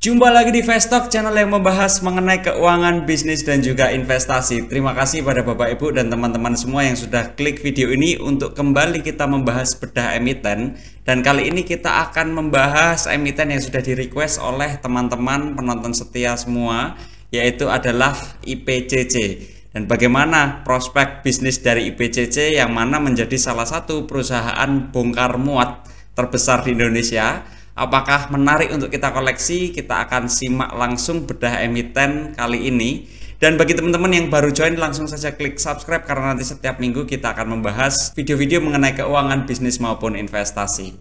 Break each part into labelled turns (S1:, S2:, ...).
S1: Jumpa lagi di Vestok, channel yang membahas mengenai keuangan, bisnis, dan juga investasi. Terima kasih pada Bapak Ibu dan teman-teman semua yang sudah klik video ini untuk kembali kita membahas bedah emiten. Dan kali ini kita akan membahas emiten yang sudah di-request oleh teman-teman penonton setia semua, yaitu adalah IPCC. Dan bagaimana prospek bisnis dari IPCC yang mana menjadi salah satu perusahaan bongkar muat terbesar di Indonesia. Apakah menarik untuk kita koleksi? Kita akan simak langsung bedah emiten kali ini. Dan bagi teman-teman yang baru join, langsung saja klik subscribe karena nanti setiap minggu kita akan membahas video-video mengenai keuangan, bisnis maupun investasi.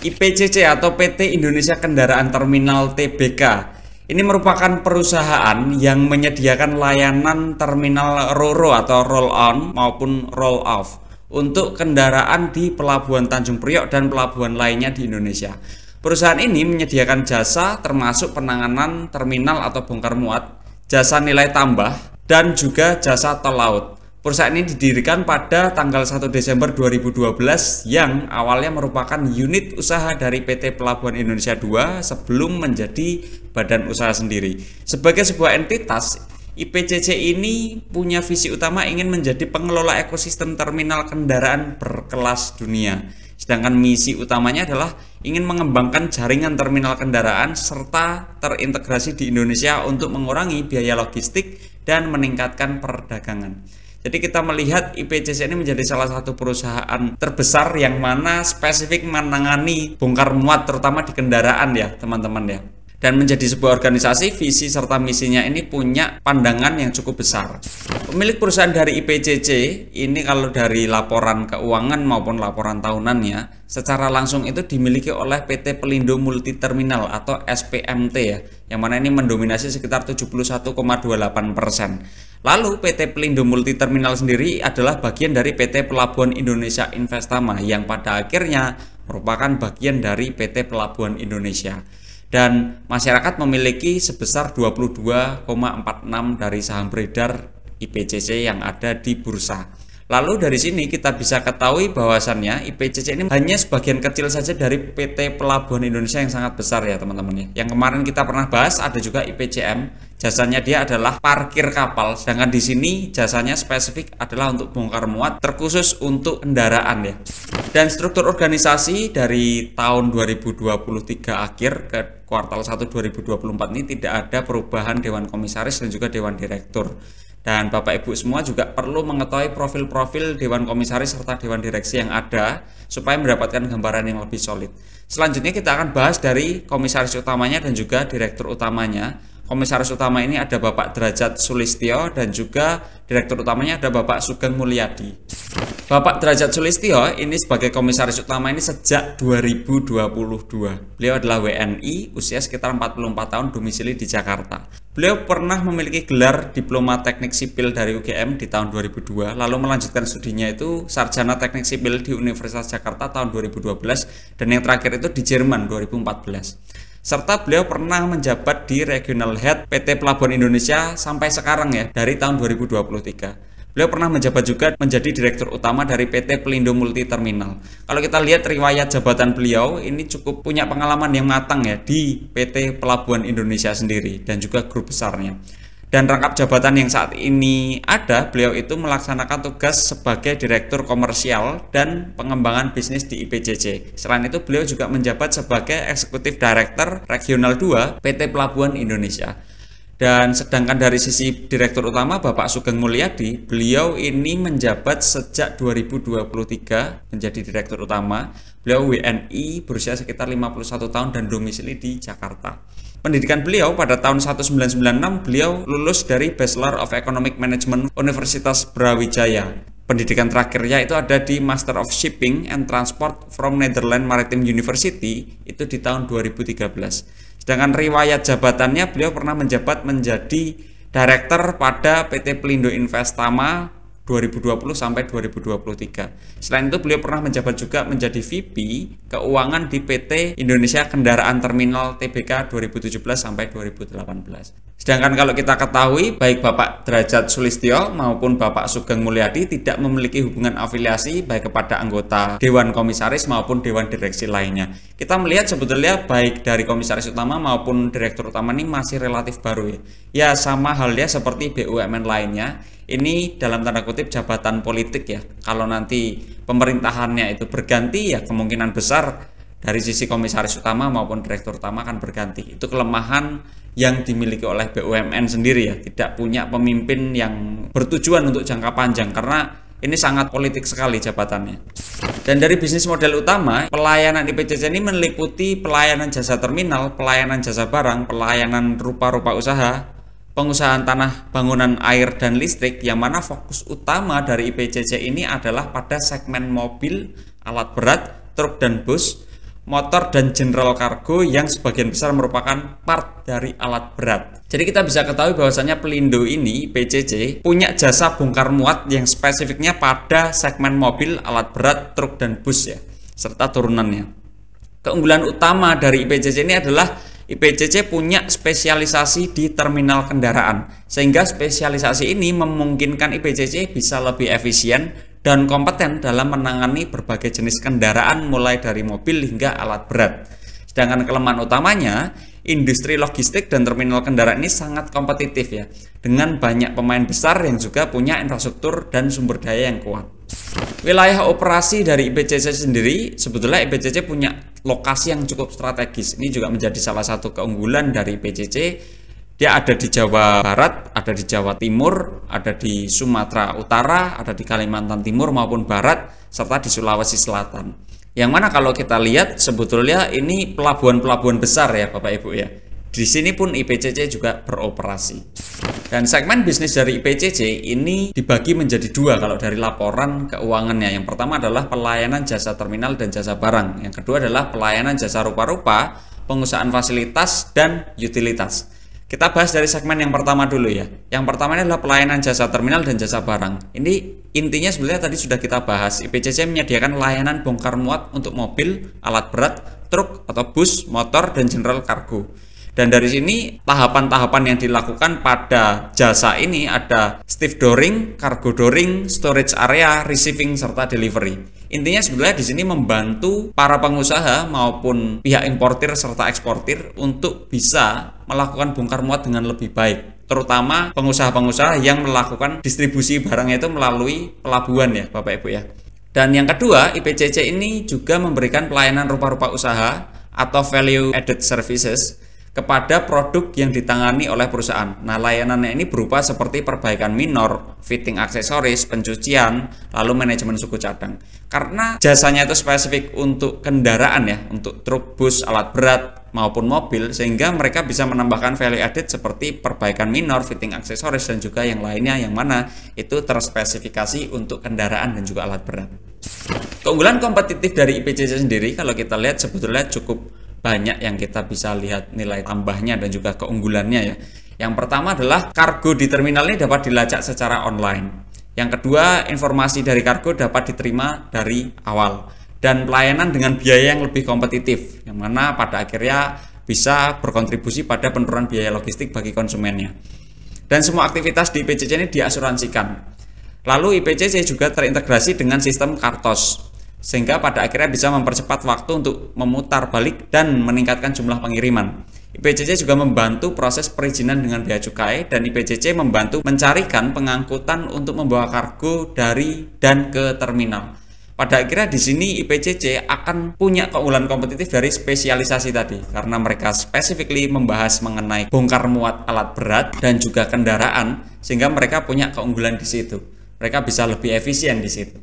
S1: IPCC atau PT Indonesia Kendaraan Terminal Tbk. Ini merupakan perusahaan yang menyediakan layanan terminal RoRo atau roll on maupun roll off untuk kendaraan di Pelabuhan Tanjung Priok dan pelabuhan lainnya di Indonesia. Perusahaan ini menyediakan jasa termasuk penanganan terminal atau bongkar muat, jasa nilai tambah, dan juga jasa tol laut. Perusahaan ini didirikan pada tanggal 1 Desember 2012 yang awalnya merupakan unit usaha dari PT Pelabuhan Indonesia II sebelum menjadi badan usaha sendiri. Sebagai sebuah entitas, IPCC ini punya visi utama ingin menjadi pengelola ekosistem terminal kendaraan berkelas dunia. Sedangkan misi utamanya adalah ingin mengembangkan jaringan terminal kendaraan serta terintegrasi di Indonesia untuk mengurangi biaya logistik dan meningkatkan perdagangan. Jadi kita melihat IPCC ini menjadi salah satu perusahaan terbesar yang mana spesifik menangani bongkar muat terutama di kendaraan ya teman-teman ya. Dan menjadi sebuah organisasi, visi serta misinya ini punya pandangan yang cukup besar. Pemilik perusahaan dari IPCC ini kalau dari laporan keuangan maupun laporan tahunannya secara langsung itu dimiliki oleh PT Pelindo Multi Terminal atau SPMT ya, yang mana ini mendominasi sekitar 71,28%. Lalu PT Pelindo Multi Terminal sendiri adalah bagian dari PT Pelabuhan Indonesia Investama yang pada akhirnya merupakan bagian dari PT Pelabuhan Indonesia. Dan masyarakat memiliki sebesar 22,46 dari saham beredar IPCC yang ada di bursa. Lalu dari sini kita bisa ketahui bahwasannya IPCC ini hanya sebagian kecil saja dari PT Pelabuhan Indonesia yang sangat besar ya teman-teman ya. Yang kemarin kita pernah bahas ada juga IPCM, jasanya dia adalah parkir kapal, sedangkan di sini jasanya spesifik adalah untuk bongkar muat terkhusus untuk kendaraan ya. Dan struktur organisasi dari tahun 2023 akhir ke kuartal 1 2024 ini tidak ada perubahan Dewan Komisaris dan juga Dewan Direktur. Dan Bapak Ibu semua juga perlu mengetahui profil-profil Dewan Komisaris serta Dewan Direksi yang ada supaya mendapatkan gambaran yang lebih solid. Selanjutnya kita akan bahas dari Komisaris utamanya dan juga Direktur utamanya. Komisaris utama ini ada Bapak Derajat Sulistyo dan juga Direktur utamanya ada Bapak Sugeng Mulyadi. Bapak Derajat Sulistyo ini sebagai komisaris utama ini sejak 2022. Beliau adalah WNI, usia sekitar 44 tahun, domisili di Jakarta. Beliau pernah memiliki gelar Diploma Teknik Sipil dari UGM di tahun 2002, lalu melanjutkan studinya itu Sarjana Teknik Sipil di Universitas Jakarta tahun 2012, dan yang terakhir itu di Jerman 2014. Serta beliau pernah menjabat di Regional Head PT Pelabuhan Indonesia sampai sekarang ya, dari tahun 2023. Beliau pernah menjabat juga menjadi Direktur Utama dari PT Pelindo Multi Terminal. Kalau kita lihat riwayat jabatan beliau, ini cukup punya pengalaman yang matang ya di PT Pelabuhan Indonesia sendiri dan juga grup besarnya. Dan rangkap jabatan yang saat ini ada, beliau itu melaksanakan tugas sebagai Direktur Komersial dan Pengembangan Bisnis di IPCC. Selain itu, beliau juga menjabat sebagai Eksekutif Director Regional 2 PT Pelabuhan Indonesia. Dan sedangkan dari sisi Direktur Utama Bapak Sugeng Mulyadi, beliau ini menjabat sejak 2023 menjadi Direktur Utama. Beliau WNI berusia sekitar 51 tahun dan domisili di Jakarta. Pendidikan beliau pada tahun 1996 beliau lulus dari Bachelor of Economic Management Universitas Brawijaya. Pendidikan terakhirnya itu ada di Master of Shipping and Transport from Netherlands Maritime University itu di tahun 2013. Sedangkan riwayat jabatannya beliau pernah menjabat menjadi Direktur pada PT Pelindo Investama 2020 sampai 2023. Selain itu beliau pernah menjabat juga menjadi VP Keuangan di PT Indonesia Kendaraan Terminal Tbk 2017 sampai 2018. Sedangkan kalau kita ketahui, baik Bapak Derajat Sulistyo maupun Bapak Sugeng Mulyadi tidak memiliki hubungan afiliasi baik kepada anggota Dewan Komisaris maupun Dewan Direksi lainnya. Kita melihat sebetulnya baik dari Komisaris Utama maupun Direktur Utama ini masih relatif baru ya. Ya sama halnya seperti BUMN lainnya. Ini dalam tanda kutip jabatan politik ya. Kalau nanti pemerintahannya itu berganti ya kemungkinan besar dari sisi Komisaris Utama maupun Direktur Utama akan berganti. Itu kelemahan yang dimiliki oleh BUMN sendiri ya, tidak punya pemimpin yang bertujuan untuk jangka panjang karena ini sangat politik sekali jabatannya. Dan dari bisnis model utama, pelayanan IPCC ini meliputi pelayanan jasa terminal, pelayanan jasa barang, pelayanan rupa-rupa usaha, pengusahaan tanah, bangunan air dan listrik, yang mana fokus utama dari IPCC ini adalah pada segmen mobil, alat berat, truk dan bus, motor dan general cargo yang sebagian besar merupakan part dari alat berat. Jadi kita bisa ketahui bahwasanya Pelindo ini PCC punya jasa bongkar muat yang spesifiknya pada segmen mobil, alat berat, truk dan bus ya, serta turunannya. Keunggulan utama dari IPCC ini adalah IPCC punya spesialisasi di terminal kendaraan, sehingga spesialisasi ini memungkinkan IPCC bisa lebih efisien dan kompeten dalam menangani berbagai jenis kendaraan mulai dari mobil hingga alat berat. Sedangkan kelemahan utamanya, industri logistik dan terminal kendaraan ini sangat kompetitif ya, dengan banyak pemain besar yang juga punya infrastruktur dan sumber daya yang kuat. Wilayah operasi dari IPCC sendiri, sebetulnya IPCC punya lokasi yang cukup strategis. Ini juga menjadi salah satu keunggulan dari IPCC. Dia ada di Jawa Barat, ada di Jawa Timur, ada di Sumatera Utara, ada di Kalimantan Timur maupun Barat, serta di Sulawesi Selatan. Yang mana kalau kita lihat sebetulnya ini pelabuhan-pelabuhan besar ya Bapak Ibu ya. Di sini pun IPCC juga beroperasi. Dan segmen bisnis dari IPCC ini dibagi menjadi dua kalau dari laporan keuangannya. Yang pertama adalah pelayanan jasa terminal dan jasa barang. Yang kedua adalah pelayanan jasa rupa-rupa, pengusahaan fasilitas, dan utilitas. Kita bahas dari segmen yang pertama dulu ya. Yang pertama ini adalah pelayanan jasa terminal dan jasa barang. Ini intinya sebenarnya tadi sudah kita bahas. IPCC menyediakan layanan bongkar muat untuk mobil, alat berat, truk atau bus, motor, dan general cargo. Dan dari sini tahapan-tahapan yang dilakukan pada jasa ini ada stiff dooring, cargo dooring, storage area, receiving, serta delivery. Intinya sebenarnya di sini membantu para pengusaha maupun pihak importir serta eksportir untuk bisa melakukan bongkar muat dengan lebih baik. Terutama pengusaha-pengusaha yang melakukan distribusi barangnya itu melalui pelabuhan ya Bapak Ibu ya. Dan yang kedua, IPCC ini juga memberikan pelayanan rupa-rupa usaha atau value added services kepada produk yang ditangani oleh perusahaan. Nah, layanannya ini berupa seperti perbaikan minor, fitting aksesoris, pencucian, lalu manajemen suku cadang. Karena jasanya itu spesifik untuk kendaraan ya, untuk truk, bus, alat berat, maupun mobil, sehingga mereka bisa menambahkan value added seperti perbaikan minor, fitting aksesoris, dan juga yang lainnya yang mana itu terspesifikasi untuk kendaraan dan juga alat berat. Keunggulan kompetitif dari IPCC sendiri kalau kita lihat sebetulnya cukup banyak yang kita bisa lihat nilai tambahnya dan juga keunggulannya ya. Yang pertama adalah kargo di terminal ini dapat dilacak secara online. Yang kedua, informasi dari kargo dapat diterima dari awal. Dan pelayanan dengan biaya yang lebih kompetitif, yang mana pada akhirnya bisa berkontribusi pada penurunan biaya logistik bagi konsumennya. Dan semua aktivitas di IPCC ini diasuransikan. Lalu IPCC juga terintegrasi dengan sistem Kartos, sehingga pada akhirnya bisa mempercepat waktu untuk memutar balik dan meningkatkan jumlah pengiriman. IPCC juga membantu proses perizinan dengan bea cukai, dan IPCC membantu mencarikan pengangkutan untuk membawa kargo dari dan ke terminal. Pada akhirnya di sini IPCC akan punya keunggulan kompetitif dari spesialisasi tadi, karena mereka specifically membahas mengenai bongkar muat alat berat dan juga kendaraan, sehingga mereka punya keunggulan di situ. Mereka bisa lebih efisien di situ.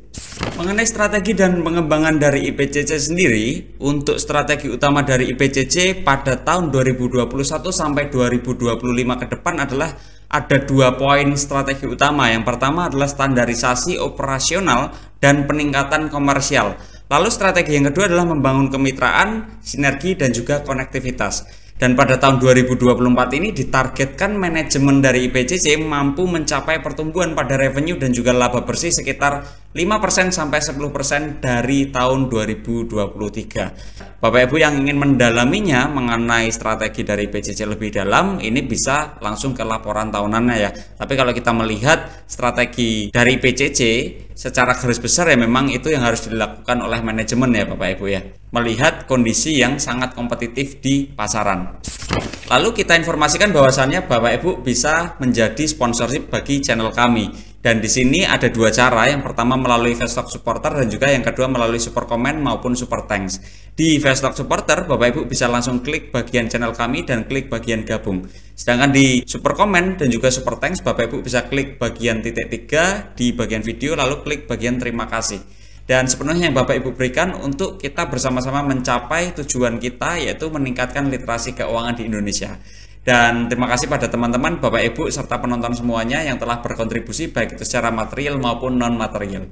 S1: Mengenai strategi dan pengembangan dari IPCC sendiri, untuk strategi utama dari IPCC pada tahun 2021 sampai 2025 ke depan adalah ada 2 poin strategi utama. Yang pertama adalah standarisasi operasional dan peningkatan komersial. Lalu strategi yang kedua adalah membangun kemitraan, sinergi, dan juga konektivitas. Dan pada tahun 2024 ini ditargetkan manajemen dari IPCC mampu mencapai pertumbuhan pada revenue dan juga laba bersih sekitar 5% sampai 10% dari tahun 2023. Bapak Ibu yang ingin mendalaminya mengenai strategi dari PCC lebih dalam, ini bisa langsung ke laporan tahunannya ya. Tapi kalau kita melihat strategi dari PCC secara garis besar ya, memang itu yang harus dilakukan oleh manajemen ya Bapak Ibu ya, melihat kondisi yang sangat kompetitif di pasaran. Lalu kita informasikan bahwasannya Bapak Ibu bisa menjadi sponsorship bagi channel kami. Dan di sini ada dua cara, yang pertama melalui Vstock Supporter dan juga yang kedua melalui Super Comment maupun Super Thanks. Di Vstock Supporter Bapak Ibu bisa langsung klik bagian channel kami dan klik bagian gabung. Sedangkan di Super Comment dan juga Super Thanks Bapak Ibu bisa klik bagian titik 3 di bagian video lalu klik bagian terima kasih. Dan sepenuhnya yang Bapak Ibu berikan untuk kita bersama-sama mencapai tujuan kita, yaitu meningkatkan literasi keuangan di Indonesia. Dan terima kasih pada teman-teman, Bapak Ibu, serta penonton semuanya yang telah berkontribusi baik itu secara material maupun non-material.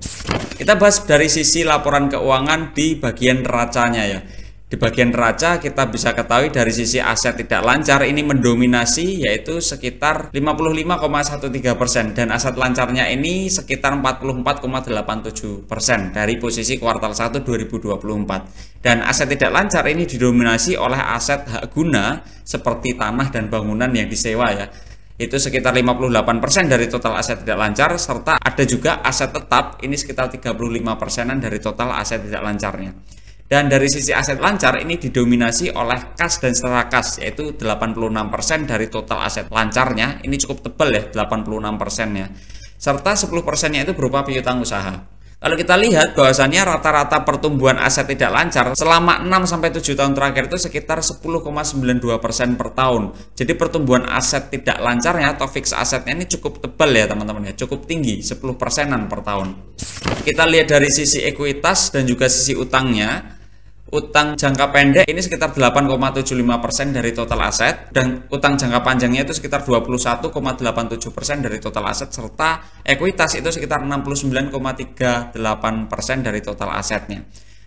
S1: Kita bahas dari sisi laporan keuangan di bagian neracanya ya. Di bagian neraca kita bisa ketahui dari sisi aset tidak lancar ini mendominasi, yaitu sekitar 55,13% dan aset lancarnya ini sekitar 44,87% dari posisi kuartal 1 2024. Dan aset tidak lancar ini didominasi oleh aset hak guna seperti tanah dan bangunan yang disewa ya. Itu sekitar 58% dari total aset tidak lancar, serta ada juga aset tetap ini sekitar 35%-an dari total aset tidak lancarnya. Dan dari sisi aset lancar ini didominasi oleh kas dan setara kas, yaitu 86% dari total aset lancarnya. Ini cukup tebal ya, 86%-nya. Serta 10%-nya itu berupa piutang usaha. Kalau kita lihat bahwasannya rata-rata pertumbuhan aset tidak lancar selama 6-7 tahun terakhir itu sekitar 10,92% per tahun. Jadi pertumbuhan aset tidak lancarnya atau fix asetnya ini cukup tebal ya teman-teman ya, cukup tinggi, 10%-an per tahun. Kita lihat dari sisi ekuitas dan juga sisi utangnya. Utang jangka pendek ini sekitar 8,75% dari total aset, dan utang jangka panjangnya itu sekitar 21,87% dari total aset, serta ekuitas itu sekitar 69,38% dari total asetnya.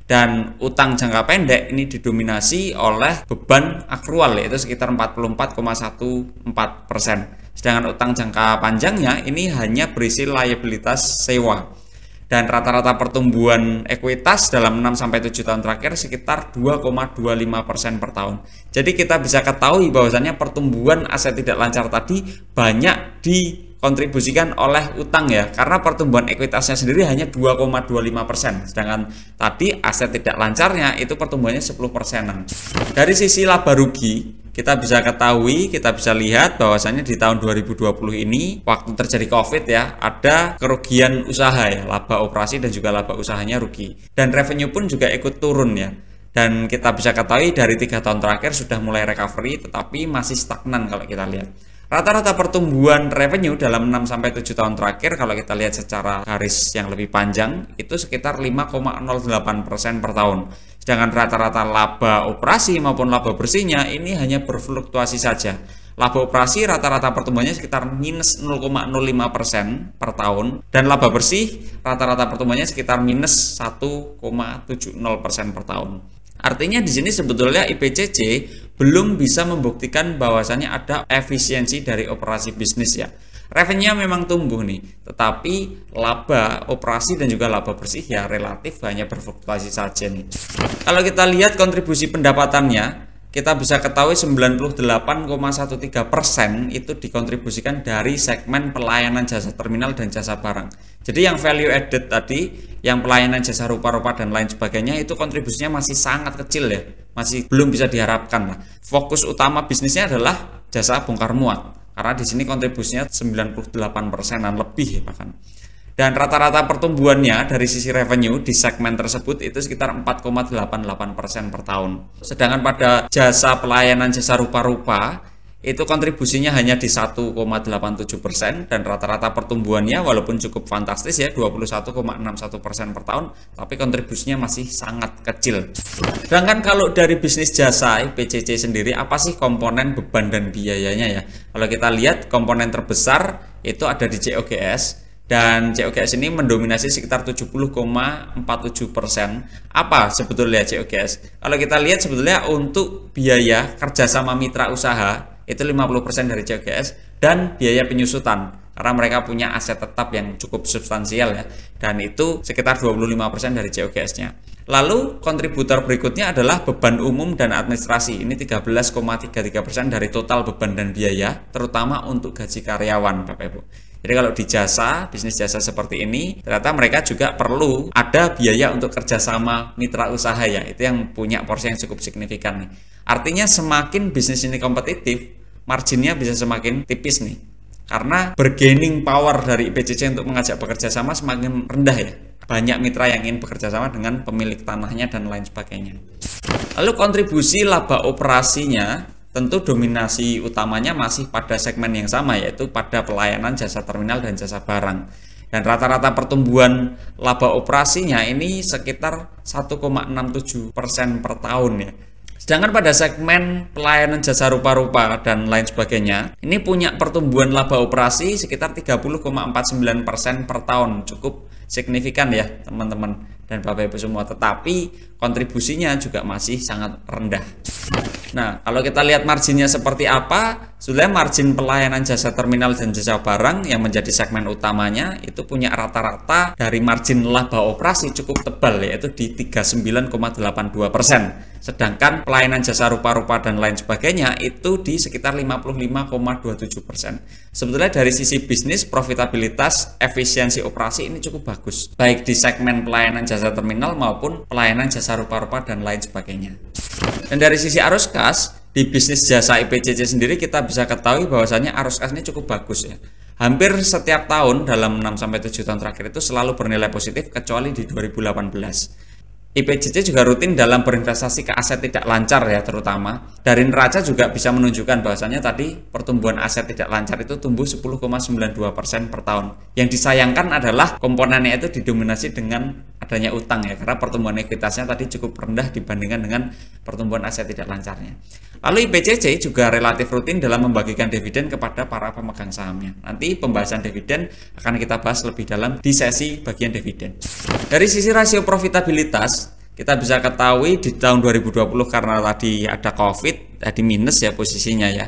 S1: Dan utang jangka pendek ini didominasi oleh beban akrual, yaitu sekitar 44,14%. Sedangkan utang jangka panjangnya ini hanya berisi liabilitas sewa. Dan rata-rata pertumbuhan ekuitas dalam 6-7 tahun terakhir sekitar 2,25% per tahun. Jadi kita bisa ketahui bahwasannya pertumbuhan aset tidak lancar tadi banyak dikontribusikan oleh utang ya, karena pertumbuhan ekuitasnya sendiri hanya 2,25%, sedangkan tadi aset tidak lancarnya itu pertumbuhannya 10%-an. Dari sisi laba rugi kita bisa ketahui, kita bisa lihat bahwasannya di tahun 2020 ini waktu terjadi COVID ya, ada kerugian usaha ya, laba operasi dan juga laba usahanya rugi. Dan revenue pun juga ikut turun ya. Dan kita bisa ketahui dari 3 tahun terakhir sudah mulai recovery, tetapi masih stagnan kalau kita lihat. Rata-rata pertumbuhan revenue dalam 6-7 tahun terakhir kalau kita lihat secara garis yang lebih panjang itu sekitar 5,08% per tahun. Sedangkan rata-rata laba operasi maupun laba bersihnya ini hanya berfluktuasi saja. Laba operasi rata-rata pertumbuhannya sekitar minus 0,05% per tahun, dan laba bersih rata-rata pertumbuhannya sekitar minus 1,70% per tahun. Artinya di sini sebetulnya IPCC belum bisa membuktikan bahwasannya ada efisiensi dari operasi bisnis ya. Revenue memang tumbuh nih, tetapi laba operasi dan juga laba bersih ya relatif hanya berfluktuasi saja nih. Kalau kita lihat kontribusi pendapatannya, kita bisa ketahui 98,13% itu dikontribusikan dari segmen pelayanan jasa terminal dan jasa barang. Jadi yang value added tadi, yang pelayanan jasa rupa-rupa dan lain sebagainya itu kontribusinya masih sangat kecil ya, masih belum bisa diharapkan lah. Fokus utama bisnisnya adalah jasa bongkar muat. Karena di sini kontribusinya 98%-an lebih ya bahkan. Dan rata-rata pertumbuhannya dari sisi revenue di segmen tersebut itu sekitar 4,88% per tahun. Sedangkan pada jasa pelayanan jasa rupa-rupa itu kontribusinya hanya di 1,87%, dan rata-rata pertumbuhannya walaupun cukup fantastis ya 21,61% per tahun, tapi kontribusinya masih sangat kecil. Sedangkan kalau dari bisnis jasa PCC sendiri, apa sih komponen beban dan biayanya ya? Kalau kita lihat komponen terbesar itu ada di COGS, dan COGS ini mendominasi sekitar 70,47%. Apa sebetulnya COGS? Kalau kita lihat sebetulnya untuk biaya kerjasama mitra usaha itu 50% dari COGS, dan biaya penyusutan karena mereka punya aset tetap yang cukup substansial ya, dan itu sekitar 25% dari COGS-nya. Lalu kontributor berikutnya adalah beban umum dan administrasi. Ini 13,33% dari total beban dan biaya, terutama untuk gaji karyawan, Bapak Ibu. Jadi kalau di jasa, bisnis jasa seperti ini, ternyata mereka juga perlu ada biaya untuk kerjasama mitra usaha ya. Itu yang punya porsi yang cukup signifikan nih. Artinya semakin bisnis ini kompetitif, marginnya bisa semakin tipis nih. Karena bargaining power dari IPCC untuk mengajak bekerja sama semakin rendah ya. Banyak mitra yang ingin bekerja sama dengan pemilik tanahnya dan lain sebagainya. Lalu kontribusi laba operasinya tentu dominasi utamanya masih pada segmen yang sama, yaitu pada pelayanan jasa terminal dan jasa barang. Dan rata-rata pertumbuhan laba operasinya ini sekitar 1,67% per tahun ya. Sedangkan pada segmen pelayanan jasa rupa-rupa dan lain sebagainya, ini punya pertumbuhan laba operasi sekitar 30,49% per tahun. Cukup signifikan ya teman-teman dan Bapak Ibu semua, tetapi kontribusinya juga masih sangat rendah. Nah, kalau kita lihat marginnya seperti apa, sudah margin pelayanan jasa terminal dan jasa barang yang menjadi segmen utamanya itu punya rata-rata dari margin laba operasi cukup tebal, yaitu di 39,82%. Sedangkan pelayanan jasa rupa-rupa dan lain sebagainya itu di sekitar 55,27%. Sebetulnya dari sisi bisnis, profitabilitas, efisiensi operasi ini cukup bagus, baik di segmen pelayanan jasa terminal maupun pelayanan jasa rupa-rupa dan lain sebagainya. Dan dari sisi arus kas, di bisnis jasa IPCC sendiri kita bisa ketahui bahwasannya arus kas ini cukup bagus ya. Hampir setiap tahun dalam 6-7 tahun terakhir itu selalu bernilai positif kecuali di 2018. IPCC juga rutin dalam berinvestasi ke aset tidak lancar ya, terutama dari neraca juga bisa menunjukkan bahwasannya tadi pertumbuhan aset tidak lancar itu tumbuh 10,92% per tahun. Yang disayangkan adalah komponennya itu didominasi dengan adanya utang ya, karena pertumbuhan ekuitasnya tadi cukup rendah dibandingkan dengan pertumbuhan aset tidak lancarnya. Lalu IPCC juga relatif rutin dalam membagikan dividen kepada para pemegang sahamnya. Nanti pembahasan dividen akan kita bahas lebih dalam di sesi bagian dividen. Dari sisi rasio profitabilitas, kita bisa ketahui di tahun 2020 karena tadi ada COVID, tadi minus ya posisinya ya.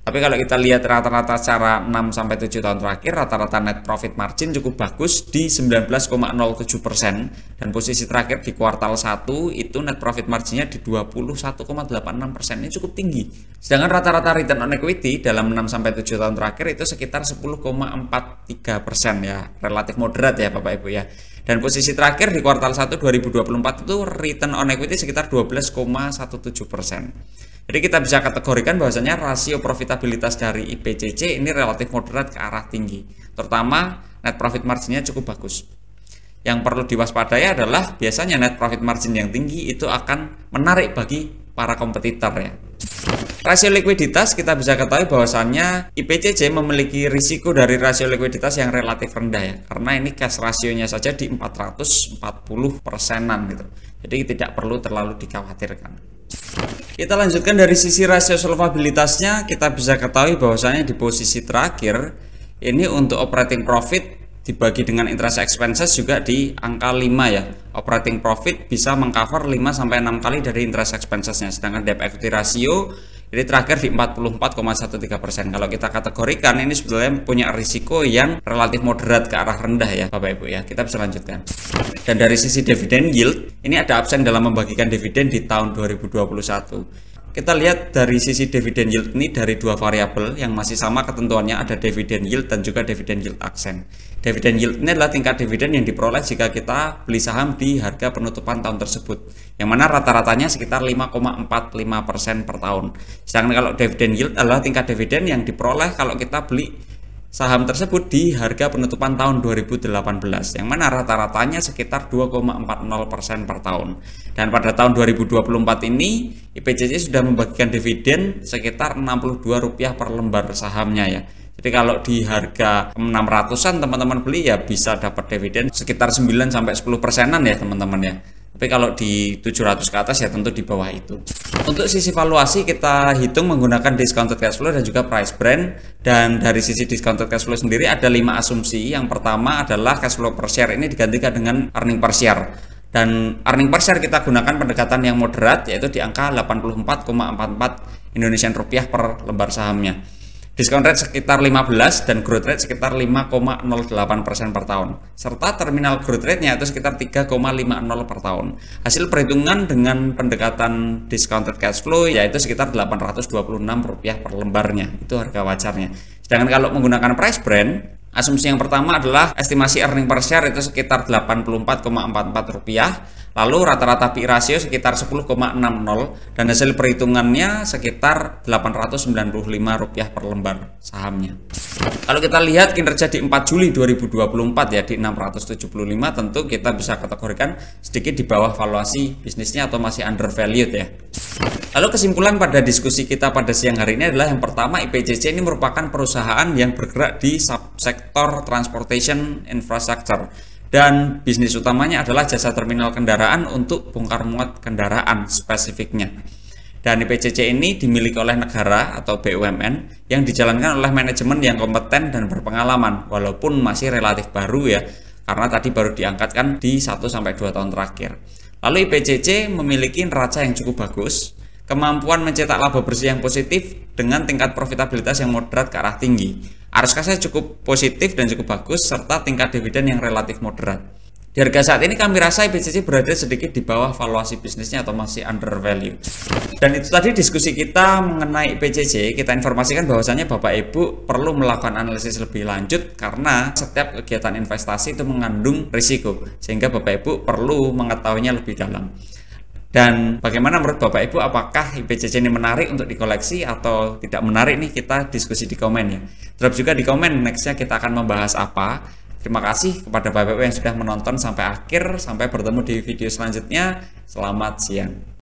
S1: Tapi kalau kita lihat rata-rata secara 6-7 tahun terakhir, rata-rata net profit margin cukup bagus di 19,07%, dan posisi terakhir di kuartal 1 itu net profit marginnya di 21,86%. Ini cukup tinggi. Sedangkan rata-rata return on equity dalam 6-7 tahun terakhir itu sekitar 10,43% ya, relatif moderat ya Bapak Ibu ya. Dan posisi terakhir di kuartal 1 2024 itu return on equity sekitar 12,17%. Jadi kita bisa kategorikan bahwasanya rasio profitabilitas dari IPCC ini relatif moderat ke arah tinggi. Terutama net profit marginnya cukup bagus. Yang perlu diwaspadai adalah biasanya net profit margin yang tinggi itu akan menarik bagi para kompetitor ya. Rasio likuiditas kita bisa ketahui bahwasannya IPCC memiliki risiko dari rasio likuiditas yang relatif rendah ya, karena ini cash rasionya saja di 440%-an gitu. Jadi tidak perlu terlalu dikhawatirkan. Kita lanjutkan dari sisi rasio solvabilitasnya, kita bisa ketahui bahwasannya di posisi terakhir ini untuk operating profit dibagi dengan interest expenses juga di angka 5 ya. Operating profit bisa mengcover 5-6 kali dari interest expensesnya, sedangkan debt equity ratio ini terakhir di 44,13%. Kalau kita kategorikan ini sebetulnya punya risiko yang relatif moderat ke arah rendah ya Bapak Ibu ya. Kita bisa lanjutkan. Dan dari sisi dividend yield, ini ada absen dalam membagikan dividen di tahun 2021. Kita lihat dari sisi dividend yield ini dari dua variabel yang masih sama ketentuannya, ada dividend yield dan juga dividend yield aksen. Dividend yield ini adalah tingkat dividen yang diperoleh jika kita beli saham di harga penutupan tahun tersebut, yang mana rata-ratanya sekitar 5,45% per tahun. Sedangkan kalau dividend yield adalah tingkat dividen yang diperoleh kalau kita beli saham tersebut di harga penutupan tahun 2018, yang mana rata-ratanya sekitar 2,40% per tahun. Dan pada tahun 2024 ini IPCC sudah membagikan dividen sekitar Rp62 per lembar sahamnya ya. Jadi kalau di harga 600-an teman-teman beli ya bisa dapat dividen sekitar 9-10%-an ya teman-teman ya. Tapi kalau di 700 ke atas ya tentu di bawah itu. Untuk sisi valuasi kita hitung menggunakan discounted cash flow dan juga price brand. Dan dari sisi discounted cash flow sendiri ada 5 asumsi. Yang pertama adalah cash flow per share ini digantikan dengan earning per share. Dan earning per share kita gunakan pendekatan yang moderat, yaitu di angka 84,44 Indonesian rupiah per lembar sahamnya. Discount rate sekitar 15 dan growth rate sekitar 5,08% per tahun. Serta terminal growth rate-nya itu sekitar 3,50 per tahun. Hasil perhitungan dengan pendekatan discounted cash flow yaitu sekitar Rp826 per lembarnya. Itu harga wajarnya. Sedangkan kalau menggunakan price brand, asumsi yang pertama adalah estimasi earning per share itu sekitar Rp84,44, lalu rata-rata PI rasio sekitar 10,60 dan hasil perhitungannya sekitar Rp895 per lembar sahamnya. Kalau kita lihat kinerja di 4 Juli 2024 ya di 675, tentu kita bisa kategorikan sedikit di bawah valuasi bisnisnya atau masih undervalued ya. Lalu kesimpulan pada diskusi kita pada siang hari ini adalah yang pertama, IPCC ini merupakan perusahaan yang bergerak di subsektor transportation infrastructure dan bisnis utamanya adalah jasa terminal kendaraan untuk bongkar muat kendaraan spesifiknya. Dan IPCC ini dimiliki oleh negara atau BUMN yang dijalankan oleh manajemen yang kompeten dan berpengalaman walaupun masih relatif baru ya, karena tadi baru diangkatkan di 1-2 tahun terakhir. Lalu IPCC memiliki neraca yang cukup bagus, kemampuan mencetak laba bersih yang positif dengan tingkat profitabilitas yang moderat ke arah tinggi. Arus kasnya cukup positif dan cukup bagus serta tingkat dividen yang relatif moderat. Di harga saat ini kami rasa IPCC berada sedikit di bawah valuasi bisnisnya atau masih undervalue. Dan itu tadi diskusi kita mengenai IPCC. Kita informasikan bahwasannya Bapak Ibu perlu melakukan analisis lebih lanjut karena setiap kegiatan investasi itu mengandung risiko, sehingga Bapak Ibu perlu mengetahuinya lebih dalam. Dan bagaimana menurut Bapak Ibu, apakah IPCC ini menarik untuk dikoleksi atau tidak menarik nih, kita diskusi di komen ya. Drop juga di komen nextnya kita akan membahas apa. Terima kasih kepada Bapak Ibu yang sudah menonton sampai akhir. Sampai bertemu di video selanjutnya. Selamat siang.